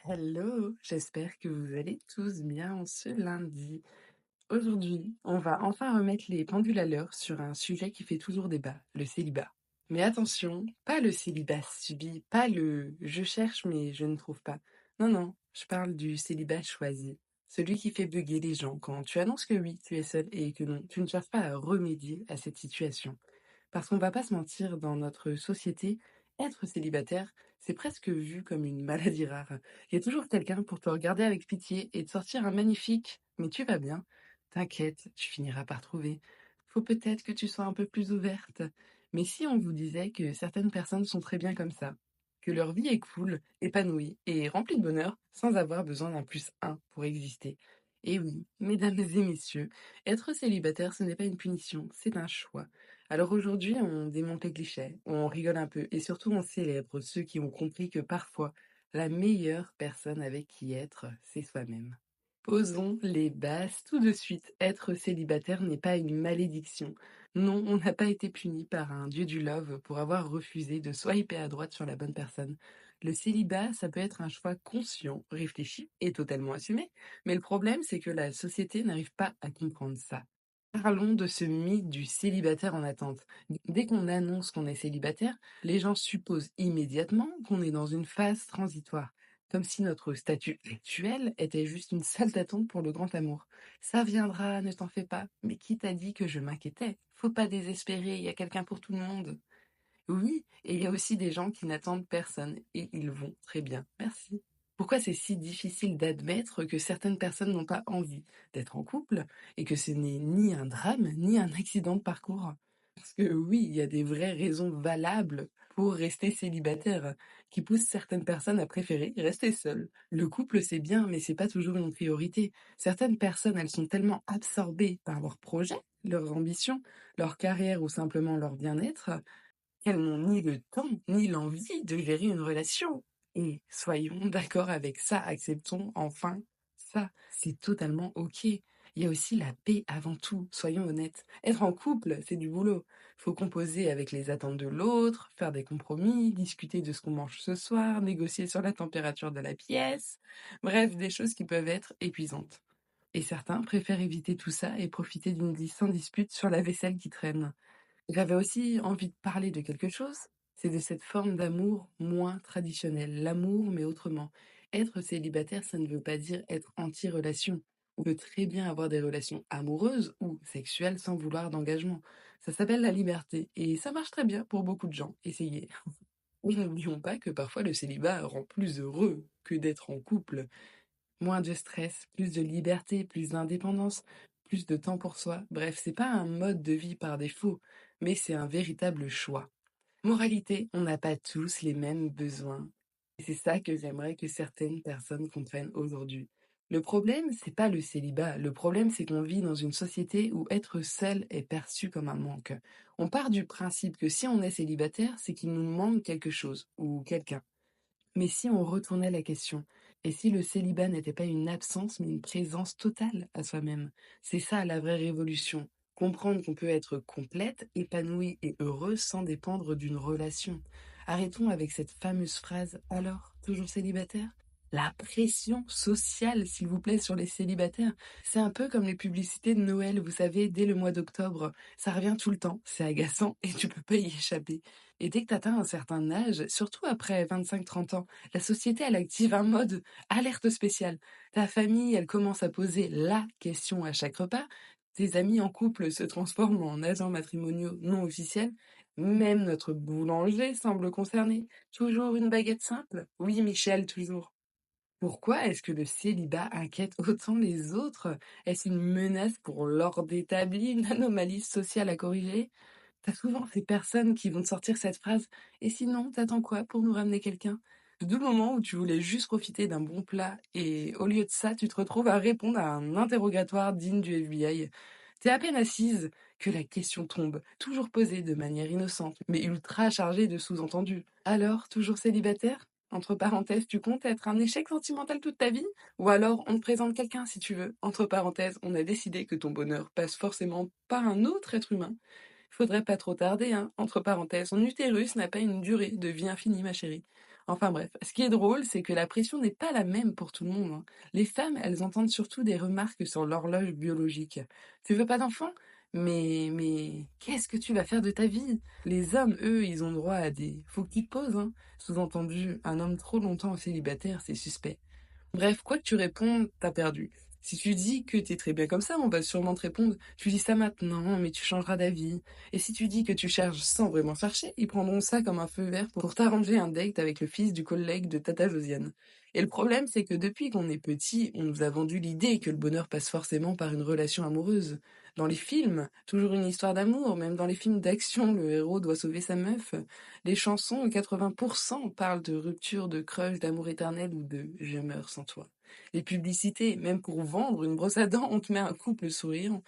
Hello, j'espère que vous allez tous bien en ce lundi. Aujourd'hui, on va enfin remettre les pendules à l'heure sur un sujet qui fait toujours débat, le célibat. Mais attention, pas le célibat subi, pas le je cherche mais je ne trouve pas. Non, non, je parle du célibat choisi. Celui qui fait bugger les gens quand tu annonces que oui, tu es seul et que non, tu ne cherches pas à remédier à cette situation. Parce qu'on va pas se mentir, dans notre société, être célibataire, c'est presque vu comme une maladie rare. Il y a toujours quelqu'un pour te regarder avec pitié et te sortir un magnifique «Mais tu vas bien? T'inquiète, tu finiras par trouver. Faut peut-être que tu sois un peu plus ouverte». Mais si on vous disait que certaines personnes sont très bien comme ça, que leur vie est cool, épanouie et remplie de bonheur sans avoir besoin d'un plus un pour exister? Et oui, mesdames et messieurs, être célibataire, ce n'est pas une punition, c'est un choix. Alors aujourd'hui, on démonte les clichés, on rigole un peu et surtout on célèbre ceux qui ont compris que parfois, la meilleure personne avec qui être, c'est soi-même. Posons les bases tout de suite. Être célibataire n'est pas une malédiction. Non, on n'a pas été puni par un dieu du love pour avoir refusé de swiper à droite sur la bonne personne. Le célibat, ça peut être un choix conscient, réfléchi et totalement assumé. Mais le problème, c'est que la société n'arrive pas à comprendre ça. Parlons de ce mythe du célibataire en attente. Dès qu'on annonce qu'on est célibataire, les gens supposent immédiatement qu'on est dans une phase transitoire, comme si notre statut actuel était juste une salle d'attente pour le grand amour. Ça viendra, ne t'en fais pas. Mais qui t'a dit que je m'inquiétais? Faut pas désespérer, il y a quelqu'un pour tout le monde. Oui, et il y a aussi des gens qui n'attendent personne et ils vont très bien. Merci. Pourquoi c'est si difficile d'admettre que certaines personnes n'ont pas envie d'être en couple et que ce n'est ni un drame ni un accident de parcours? Parce que oui, il y a des vraies raisons valables pour rester célibataire qui poussent certaines personnes à préférer rester seules. Le couple, c'est bien, mais c'est pas toujours une priorité. Certaines personnes, elles sont tellement absorbées par leurs projets, leurs ambitions, leur carrière ou simplement leur bien-être qu'elles n'ont ni le temps, ni l'envie de gérer une relation. Et soyons d'accord avec ça, acceptons enfin ça. C'est totalement OK. Il y a aussi la paix avant tout, soyons honnêtes. Être en couple, c'est du boulot. Faut composer avec les attentes de l'autre, faire des compromis, discuter de ce qu'on mange ce soir, négocier sur la température de la pièce. Bref, des choses qui peuvent être épuisantes. Et certains préfèrent éviter tout ça et profiter d'une vie sans dispute sur la vaisselle qui traîne. J'avais aussi envie de parler de quelque chose, c'est de cette forme d'amour moins traditionnelle. L'amour, mais autrement. Être célibataire, ça ne veut pas dire être anti-relation. On peut très bien avoir des relations amoureuses ou sexuelles sans vouloir d'engagement. Ça s'appelle la liberté et ça marche très bien pour beaucoup de gens. Essayez. Et n'oublions pas que parfois le célibat rend plus heureux que d'être en couple. Moins de stress, plus de liberté, plus d'indépendance, plus de temps pour soi. Bref, c'est pas un mode de vie par défaut, mais c'est un véritable choix. Moralité, on n'a pas tous les mêmes besoins. Et c'est ça que j'aimerais que certaines personnes comprennent aujourd'hui. Le problème, c'est pas le célibat. Le problème, c'est qu'on vit dans une société où être seul est perçu comme un manque. On part du principe que si on est célibataire, c'est qu'il nous manque quelque chose ou quelqu'un. Mais si on retournait la question, et si le célibat n'était pas une absence, mais une présence totale à soi-même? C'est ça la vraie révolution. Comprendre qu'on peut être complète, épanouie et heureuse sans dépendre d'une relation. Arrêtons avec cette fameuse phrase «Alors, toujours célibataire?» La pression sociale, s'il vous plaît, sur les célibataires. C'est un peu comme les publicités de Noël, vous savez, dès le mois d'octobre. Ça revient tout le temps, c'est agaçant et tu peux pas y échapper. Et dès que tu atteins un certain âge, surtout après 25-30 ans, la société, elle active un mode alerte spéciale. Ta famille, elle commence à poser la question à chaque repas. Tes amis en couple se transforment en agents matrimoniaux non officiels. Même notre boulanger semble concerné. Toujours une baguette simple? Oui, Michel, toujours. Pourquoi est-ce que le célibat inquiète autant les autres? Est-ce une menace pour l'ordre établi, une anomalie sociale à corriger? T'as souvent ces personnes qui vont te sortir cette phrase: «Et sinon, t'attends quoi pour nous ramener quelqu'un?» D'où le moment où tu voulais juste profiter d'un bon plat et au lieu de ça, tu te retrouves à répondre à un interrogatoire digne du FBI. T'es à peine assise que la question tombe, toujours posée de manière innocente, mais ultra chargée de sous-entendus. «Alors, toujours célibataire?» Entre parenthèses, tu comptes être un échec sentimental toute ta vie? Ou alors, on te présente quelqu'un si tu veux. Entre parenthèses, on a décidé que ton bonheur passe forcément par un autre être humain. Faudrait pas trop tarder, hein. Entre parenthèses, ton utérus n'a pas une durée de vie infinie, ma chérie. Enfin bref, ce qui est drôle, c'est que la pression n'est pas la même pour tout le monde, hein. Les femmes, elles entendent surtout des remarques sur l'horloge biologique. Tu veux pas d'enfant? Mais qu'est-ce que tu vas faire de ta vie? Les hommes, eux, ils ont droit à des faut que tu te poses, hein. Sous-entendu, un homme trop longtemps célibataire, c'est suspect. Bref, quoi que tu répondes, t'as perdu. Si tu dis que t'es très bien comme ça, on va sûrement te répondre, tu dis ça maintenant, mais tu changeras d'avis. Et si tu dis que tu cherches sans vraiment chercher, ils prendront ça comme un feu vert pour t'arranger un date avec le fils du collègue de Tata Josiane. Et le problème, c'est que depuis qu'on est petit, on nous a vendu l'idée que le bonheur passe forcément par une relation amoureuse. Dans les films, toujours une histoire d'amour, même dans les films d'action, le héros doit sauver sa meuf. Les chansons, 80% parlent de rupture, de crush, d'amour éternel ou de je meurs sans toi. Les publicités, même pour vendre une brosse à dents, on te met un couple souriant.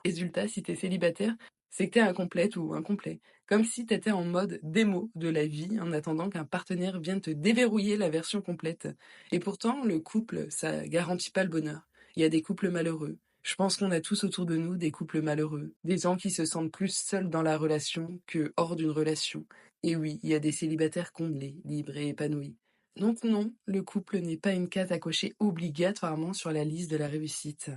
Résultat, si t'es célibataire, c'est que t'es incomplète ou incomplet. Comme si t'étais en mode démo de la vie en attendant qu'un partenaire vienne te déverrouiller la version complète. Et pourtant, le couple, ça garantit pas le bonheur. Il y a des couples malheureux. Je pense qu'on a tous autour de nous des couples malheureux, des gens qui se sentent plus seuls dans la relation que hors d'une relation. Et oui, il y a des célibataires comblés, libres et épanouis. Donc non, le couple n'est pas une case à cocher obligatoirement sur la liste de la réussite.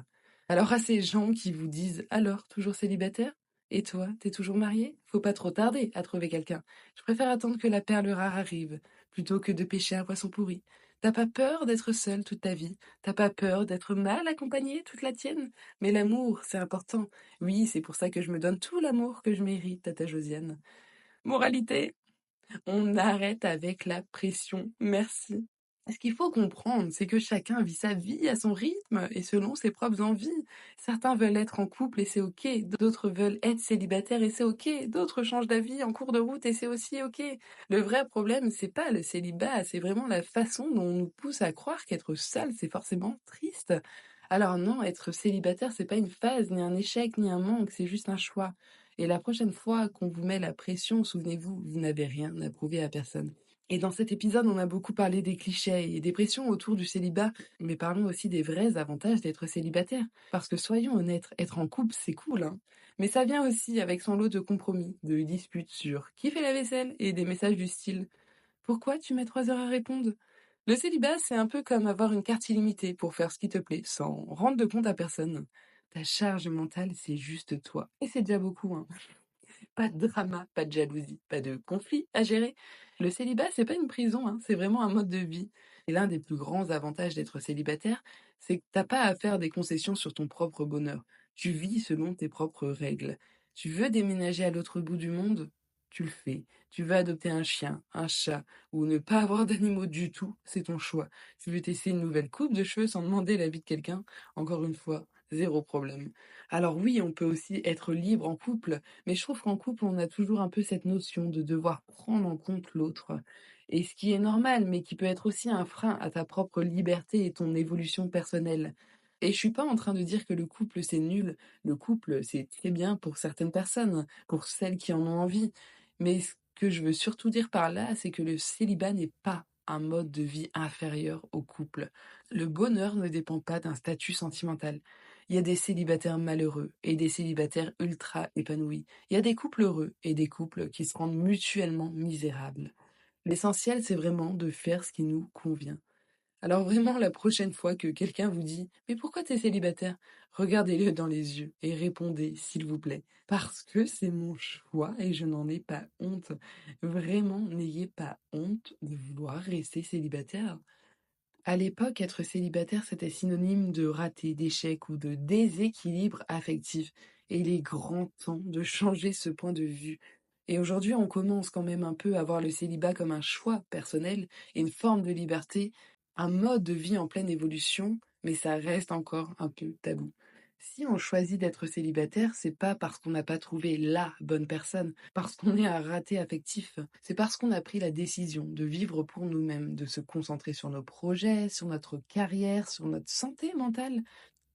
Alors à ces gens qui vous disent alors toujours célibataire? Et toi, t'es toujours marié? Faut pas trop tarder à trouver quelqu'un. Je préfère attendre que la perle rare arrive, plutôt que de pêcher un poisson pourri. T'as pas peur d'être seul toute ta vie? T'as pas peur d'être mal accompagné toute la tienne? Mais l'amour, c'est important. Oui, c'est pour ça que je me donne tout l'amour que je mérite, Tata Josiane. Moralité, on arrête avec la pression. Merci. Ce qu'il faut comprendre, c'est que chacun vit sa vie à son rythme et selon ses propres envies. Certains veulent être en couple et c'est ok, d'autres veulent être célibataires et c'est ok, d'autres changent d'avis en cours de route et c'est aussi ok. Le vrai problème, c'est pas le célibat, c'est vraiment la façon dont on nous pousse à croire qu'être seul, c'est forcément triste. Alors non, être célibataire, c'est pas une phase, ni un échec, ni un manque, c'est juste un choix. Et la prochaine fois qu'on vous met la pression, souvenez-vous, vous n'avez rien à prouver à personne. Et dans cet épisode, on a beaucoup parlé des clichés et des pressions autour du célibat, mais parlons aussi des vrais avantages d'être célibataire. Parce que soyons honnêtes, être en couple, c'est cool, hein. Mais ça vient aussi avec son lot de compromis, de disputes sur qui fait la vaisselle et des messages du style «Pourquoi tu mets 3 heures à répondre?» Le célibat, c'est un peu comme avoir une carte illimitée pour faire ce qui te plaît, sans rendre de compte à personne. Ta charge mentale, c'est juste toi. Et c'est déjà beaucoup, hein. Pas de drama, pas de jalousie, pas de conflit à gérer. Le célibat, c'est pas une prison, hein, c'est vraiment un mode de vie. Et l'un des plus grands avantages d'être célibataire, c'est que t'as pas à faire des concessions sur ton propre bonheur. Tu vis selon tes propres règles. Tu veux déménager à l'autre bout du monde? Tu le fais. Tu veux adopter un chien, un chat, ou ne pas avoir d'animaux du tout, c'est ton choix. Tu veux tester une nouvelle coupe de cheveux sans demander l'avis de quelqu'un? Encore une fois, zéro problème. Alors oui, on peut aussi être libre en couple, mais je trouve qu'en couple, on a toujours un peu cette notion de devoir prendre en compte l'autre. Et ce qui est normal, mais qui peut être aussi un frein à ta propre liberté et ton évolution personnelle. Et je suis pas en train de dire que le couple c'est nul. Le couple c'est très bien pour certaines personnes, pour celles qui en ont envie. Mais ce que je veux surtout dire par là, c'est que le célibat n'est pas un mode de vie inférieur au couple. Le bonheur ne dépend pas d'un statut sentimental. Il y a des célibataires malheureux et des célibataires ultra épanouis. Il y a des couples heureux et des couples qui se rendent mutuellement misérables. L'essentiel, c'est vraiment de faire ce qui nous convient. Alors vraiment, la prochaine fois que quelqu'un vous dit «Mais pourquoi t'es célibataire?» Regardez-le dans les yeux et répondez, s'il vous plaît. Parce que c'est mon choix et je n'en ai pas honte. Vraiment, n'ayez pas honte de vouloir rester célibataire. À l'époque, être célibataire, c'était synonyme de raté, d'échec ou de déséquilibre affectif. Et il est grand temps de changer ce point de vue. Et aujourd'hui, on commence quand même un peu à voir le célibat comme un choix personnel et une forme de liberté, un mode de vie en pleine évolution, mais ça reste encore un peu tabou. Si on choisit d'être célibataire, c'est pas parce qu'on n'a pas trouvé la bonne personne, parce qu'on est un raté affectif. C'est parce qu'on a pris la décision de vivre pour nous-mêmes, de se concentrer sur nos projets, sur notre carrière, sur notre santé mentale.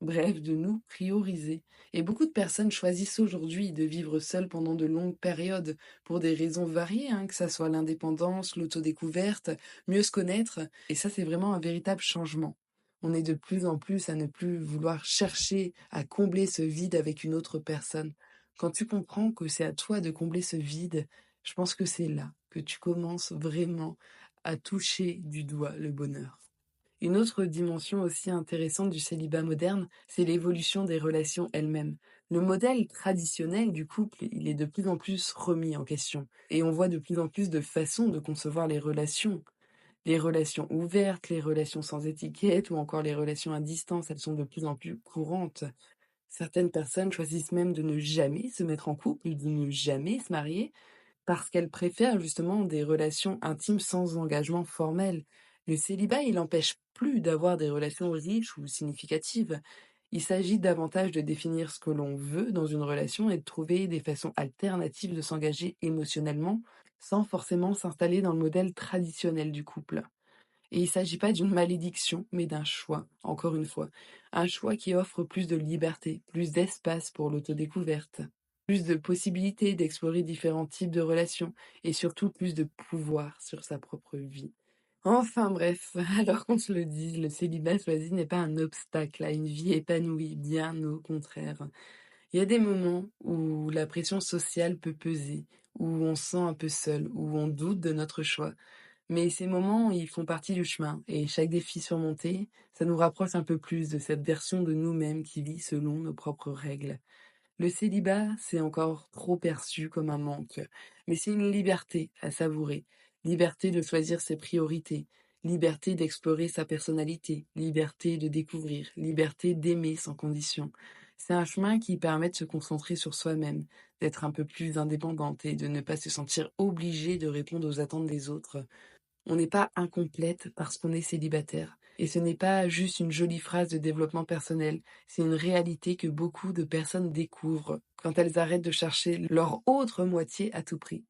Bref, de nous prioriser. Et beaucoup de personnes choisissent aujourd'hui de vivre seules pendant de longues périodes pour des raisons variées, hein, que ça soit l'indépendance, l'autodécouverte, mieux se connaître. Et ça, c'est vraiment un véritable changement. On est de plus en plus à ne plus vouloir chercher à combler ce vide avec une autre personne. Quand tu comprends que c'est à toi de combler ce vide, je pense que c'est là que tu commences vraiment à toucher du doigt le bonheur. Une autre dimension aussi intéressante du célibat moderne, c'est l'évolution des relations elles-mêmes. Le modèle traditionnel du couple, il est de plus en plus remis en question. Et on voit de plus en plus de façons de concevoir les relations. Les relations ouvertes, les relations sans étiquette ou encore les relations à distance, elles sont de plus en plus courantes. Certaines personnes choisissent même de ne jamais se mettre en couple, de ne jamais se marier, parce qu'elles préfèrent justement des relations intimes sans engagement formel. Le célibat, il n'empêche plus d'avoir des relations riches ou significatives. Il s'agit davantage de définir ce que l'on veut dans une relation et de trouver des façons alternatives de s'engager émotionnellement sans forcément s'installer dans le modèle traditionnel du couple. Et il ne s'agit pas d'une malédiction, mais d'un choix, encore une fois. Un choix qui offre plus de liberté, plus d'espace pour l'autodécouverte, plus de possibilités d'explorer différents types de relations et surtout plus de pouvoir sur sa propre vie. Enfin bref, alors qu'on se le dise, le célibat choisi n'est pas un obstacle à une vie épanouie, bien au contraire. Il y a des moments où la pression sociale peut peser, où on se sent un peu seul, où on doute de notre choix. Mais ces moments, ils font partie du chemin et chaque défi surmonté, ça nous rapproche un peu plus de cette version de nous-mêmes qui vit selon nos propres règles. Le célibat, c'est encore trop perçu comme un manque, mais c'est une liberté à savourer. Liberté de choisir ses priorités, liberté d'explorer sa personnalité, liberté de découvrir, liberté d'aimer sans condition. C'est un chemin qui permet de se concentrer sur soi-même, d'être un peu plus indépendante et de ne pas se sentir obligée de répondre aux attentes des autres. On n'est pas incomplète parce qu'on est célibataire. Et ce n'est pas juste une jolie phrase de développement personnel, c'est une réalité que beaucoup de personnes découvrent quand elles arrêtent de chercher leur autre moitié à tout prix.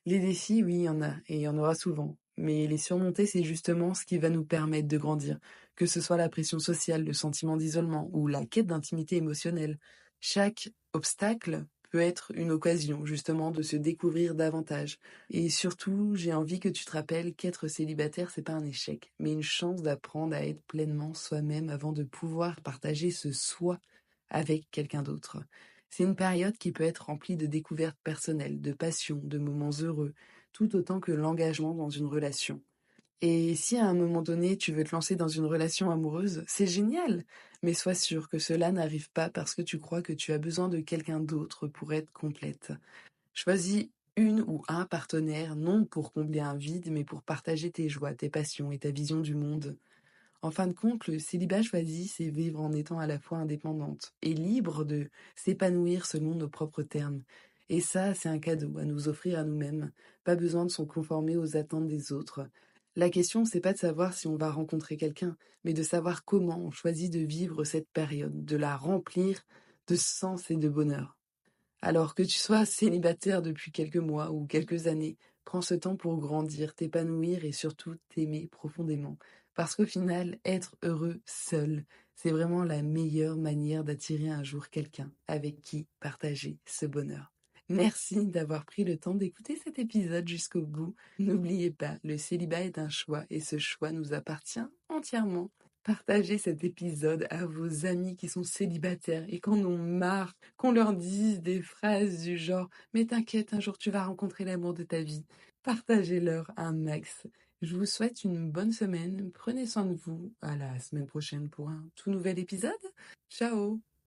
Les défis, oui, il y en a, et il y en aura souvent. Mais les surmonter, c'est justement ce qui va nous permettre de grandir. Que ce soit la pression sociale, le sentiment d'isolement ou la quête d'intimité émotionnelle. Chaque obstacle peut être une occasion, justement, de se découvrir davantage. Et surtout, j'ai envie que tu te rappelles qu'être célibataire, c'est pas un échec, mais une chance d'apprendre à être pleinement soi-même avant de pouvoir partager ce soi avec quelqu'un d'autre. C'est une période qui peut être remplie de découvertes personnelles, de passions, de moments heureux, tout autant que l'engagement dans une relation. Et si à un moment donné tu veux te lancer dans une relation amoureuse, c'est génial, mais sois sûr que cela n'arrive pas parce que tu crois que tu as besoin de quelqu'un d'autre pour être complète. Choisis une ou un partenaire, non pour combler un vide, mais pour partager tes joies, tes passions et ta vision du monde. En fin de compte, le célibat choisi, c'est vivre en étant à la fois indépendante et libre de s'épanouir selon nos propres termes. Et ça, c'est un cadeau à nous offrir à nous-mêmes. Pas besoin de s'en conformer aux attentes des autres. La question, c'est pas de savoir si on va rencontrer quelqu'un, mais de savoir comment on choisit de vivre cette période, de la remplir de sens et de bonheur. Alors que tu sois célibataire depuis quelques mois ou quelques années, prends ce temps pour grandir, t'épanouir et surtout t'aimer profondément. Parce qu'au final, être heureux seul, c'est vraiment la meilleure manière d'attirer un jour quelqu'un avec qui partager ce bonheur. Merci d'avoir pris le temps d'écouter cet épisode jusqu'au bout. N'oubliez pas, le célibat est un choix et ce choix nous appartient entièrement. Partagez cet épisode à vos amis qui sont célibataires et qui en ont marre qu'on leur dise des phrases du genre «Mais t'inquiète, un jour tu vas rencontrer l'amour de ta vie». Partagez-leur un max. Je vous souhaite une bonne semaine. Prenez soin de vous. À la semaine prochaine pour un tout nouvel épisode. Ciao!